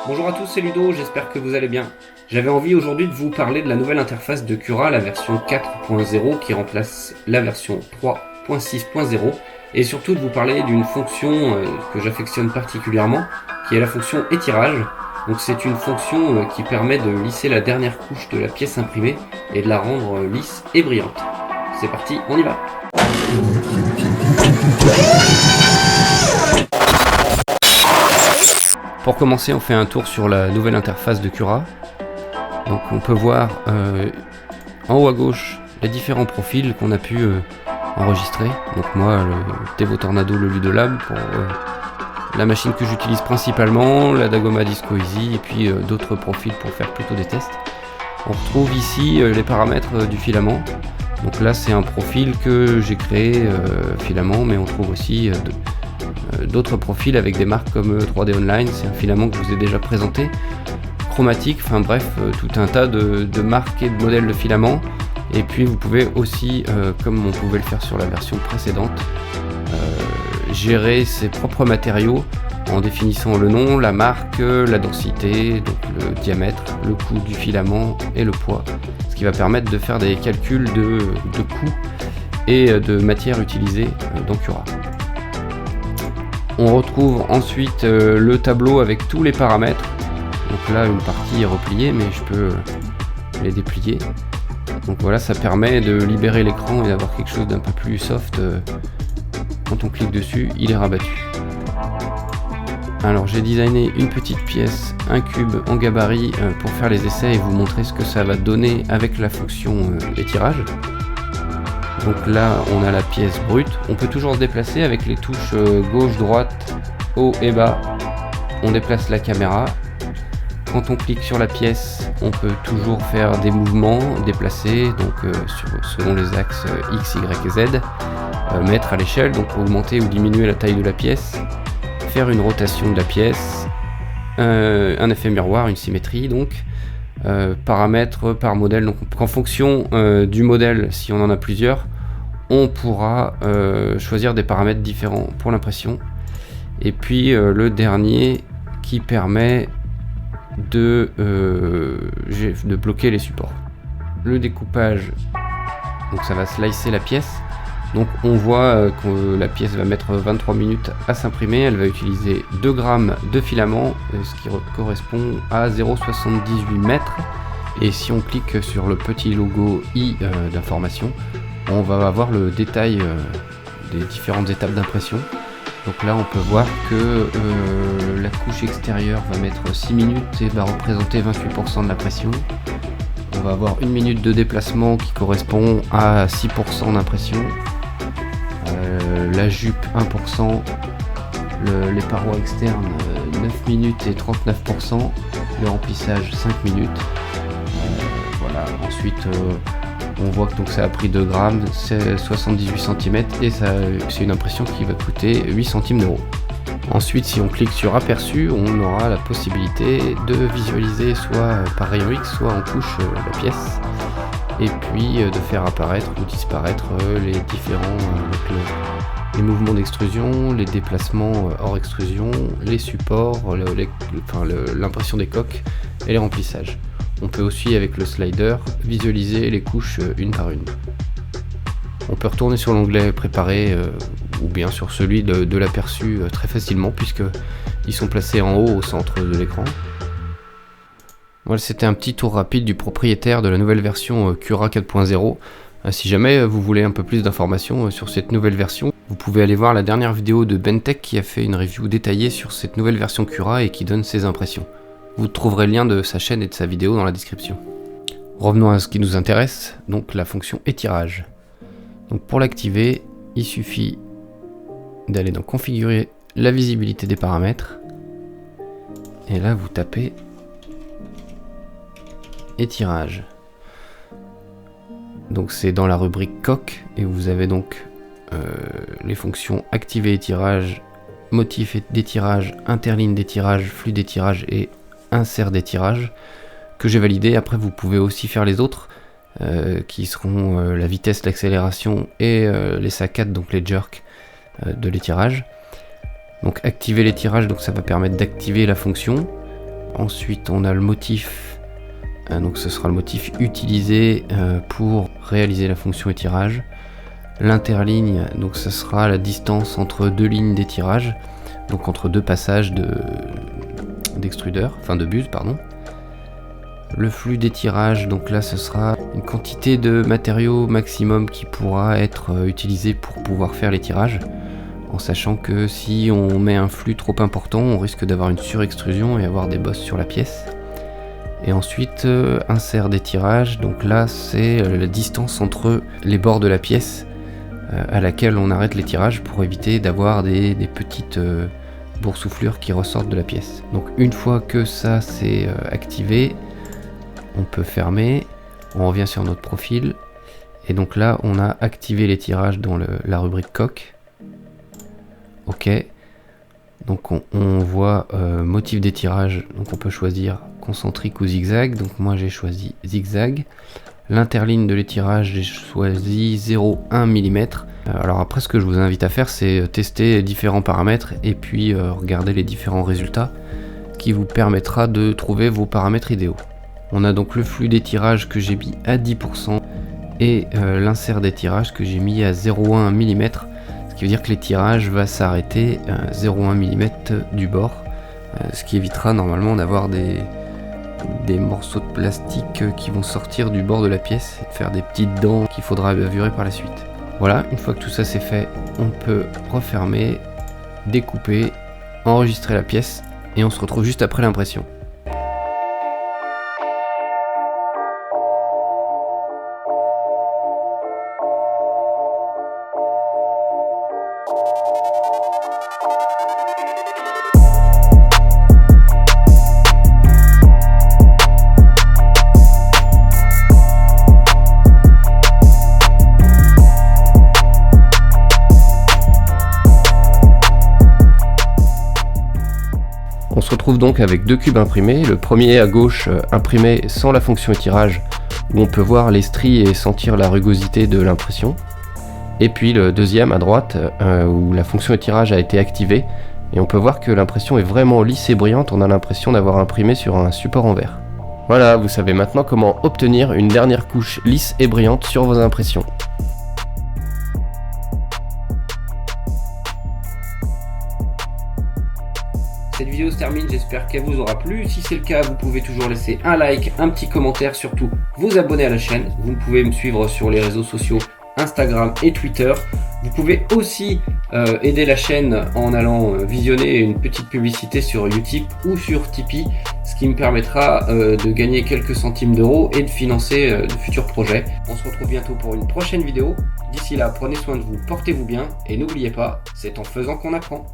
Bonjour à tous, c'est Ludo, j'espère que vous allez bien. J'avais envie aujourd'hui de vous parler de la nouvelle interface de Cura, la version 4.0 qui remplace la version 3.6.0 et surtout de vous parler d'une fonction que j'affectionne particulièrement qui est la fonction étirage. Donc c'est une fonction qui permet de lisser la dernière couche de la pièce imprimée et de la rendre lisse et brillante. C'est parti, on y va. Pour commencer, on fait un tour sur la nouvelle interface de Cura. Donc on peut voir en haut à gauche les différents profils qu'on a pu enregistrer. Donc moi, le Tevo Tornado, le Ludolab pour la machine que j'utilise principalement, la Dagoma Disco Easy et puis d'autres profils pour faire plutôt des tests. On retrouve ici les paramètres du filament. Donc là c'est un profil que j'ai créé filament, mais on trouve aussi d'autres profils avec des marques comme 3D Online, c'est un filament que je vous ai déjà présenté, chromatique, enfin bref, tout un tas de marques et de modèles de filaments. Et puis vous pouvez aussi, comme on pouvait le faire sur la version précédente, gérer ses propres matériaux en définissant le nom, la marque, la densité, donc le diamètre, le coût du filament et le poids, ce qui va permettre de faire des calculs de coûts et de matière utilisée dans Cura. On retrouve ensuite le tableau avec tous les paramètres. Donc là une partie est repliée, mais je peux les déplier. Donc voilà, ça permet de libérer l'écran et d'avoir quelque chose d'un peu plus soft. Quand on clique dessus, il est rabattu. Alors j'ai designé une petite pièce, un cube en gabarit pour faire les essais et vous montrer ce que ça va donner avec la fonction étirage. Donc là on a la pièce brute, on peut toujours se déplacer avec les touches gauche, droite, haut et bas. On déplace la caméra. Quand on clique sur la pièce, on peut toujours faire des mouvements, déplacer, donc selon les axes X, Y et Z, mettre à l'échelle, donc augmenter ou diminuer la taille de la pièce, faire une rotation de la pièce, un effet miroir, une symétrie, donc paramètres par modèle. Donc en fonction du modèle, si on en a plusieurs, on pourra choisir des paramètres différents pour l'impression. Et puis le dernier qui permet de bloquer les supports. Le découpage, donc ça va slicer la pièce. Donc on voit que la pièce va mettre 23 minutes à s'imprimer. Elle va utiliser 2 grammes de filament, ce qui correspond à 0,78 mètres. Et si on clique sur le petit logo I d'information, on va avoir le détail des différentes étapes d'impression. Donc là on peut voir que la couche extérieure va mettre 6 minutes et va représenter 28% de la pression. On va avoir 1 minute de déplacement qui correspond à 6% d'impression. La jupe 1%, les parois externes 9 minutes et 39%, le remplissage 5 minutes. Voilà. Ensuite on voit que donc ça a pris 2 grammes, c'est 78 cm et c'est une impression qui va coûter 8 centimes d'euros. Ensuite, si on clique sur aperçu, on aura la possibilité de visualiser soit par rayon X, soit en couche la pièce, et puis de faire apparaître ou disparaître les différents les mouvements d'extrusion, les déplacements hors extrusion, les supports, l'impression des coques et les remplissages. On peut aussi, avec le slider, visualiser les couches une par une. On peut retourner sur l'onglet préparé ou bien sur celui de l'aperçu très facilement, puisqu'ils sont placés en haut au centre de l'écran. Voilà, c'était un petit tour rapide du propriétaire de la nouvelle version Cura 4.0. Si jamais vous voulez un peu plus d'informations sur cette nouvelle version, vous pouvez aller voir la dernière vidéo de Bentech qui a fait une review détaillée sur cette nouvelle version Cura et qui donne ses impressions. Vous trouverez le lien de sa chaîne et de sa vidéo dans la description. Revenons à ce qui nous intéresse, donc la fonction étirage. Donc pour l'activer, il suffit d'aller dans configurer la visibilité des paramètres. Et là vous tapez étirage. Donc c'est dans la rubrique coque et vous avez donc les fonctions activer étirage, motif d'étirage, interligne d'étirage, flux d'étirage et insert d'étirage que j'ai validé. Après vous pouvez aussi faire les autres qui seront la vitesse, l'accélération et les saccades, donc les jerks de l'étirage. Donc activer l'étirage, donc ça va permettre d'activer la fonction. Ensuite on a le motif, donc ce sera le motif utilisé pour réaliser la fonction étirage. L'interligne, donc ce sera la distance entre deux lignes d'étirage, donc entre deux passages d'extrudeur, enfin de buse, pardon. Le flux d'étirage, donc là ce sera une quantité de matériaux maximum qui pourra être utilisé pour pouvoir faire l'étirage, en sachant que si on met un flux trop important, on risque d'avoir une surextrusion et avoir des bosses sur la pièce. Et ensuite, insert d'étirage, donc là c'est la distance entre les bords de la pièce à laquelle on arrête l'étirage pour éviter d'avoir des petites boursouflures qui ressortent de la pièce. Donc une fois que ça c'est activé, on peut fermer, on revient sur notre profil, et donc là on a activé l'étirage dans la rubrique coque. Ok, donc on voit motif d'étirage, donc on peut choisir concentrique ou zigzag, donc moi j'ai choisi zigzag. L'interligne de l'étirage, j'ai choisi 0,1 mm. Alors après ce que je vous invite à faire, c'est tester différents paramètres et puis regarder les différents résultats qui vous permettra de trouver vos paramètres idéaux. On a donc le flux d'étirage que j'ai mis à 10% et l'insert d'étirage que j'ai mis à 0,1 mm, ce qui veut dire que l'étirage va s'arrêter à 0,1 mm du bord, ce qui évitera normalement d'avoir des morceaux de plastique qui vont sortir du bord de la pièce et de faire des petites dents qu'il faudra avurer par la suite. Voilà, une fois que tout ça c'est fait, on peut refermer, découper, enregistrer la pièce et on se retrouve juste après l'impression. On se retrouve donc avec deux cubes imprimés, le premier à gauche imprimé sans la fonction étirage, où on peut voir les stries et sentir la rugosité de l'impression, et puis le deuxième à droite où la fonction étirage a été activée, et on peut voir que l'impression est vraiment lisse et brillante, on a l'impression d'avoir imprimé sur un support en verre. Voilà, vous savez maintenant comment obtenir une dernière couche lisse et brillante sur vos impressions. Cette vidéo se termine, j'espère qu'elle vous aura plu. Si c'est le cas, vous pouvez toujours laisser un like, un petit commentaire, surtout vous abonner à la chaîne. Vous pouvez me suivre sur les réseaux sociaux Instagram et Twitter. Vous pouvez aussi aider la chaîne en allant visionner une petite publicité sur Utip ou sur Tipeee, ce qui me permettra de gagner quelques centimes d'euros et de financer de futurs projets. On se retrouve bientôt pour une prochaine vidéo. D'ici là, prenez soin de vous, portez-vous bien et n'oubliez pas, c'est en faisant qu'on apprend.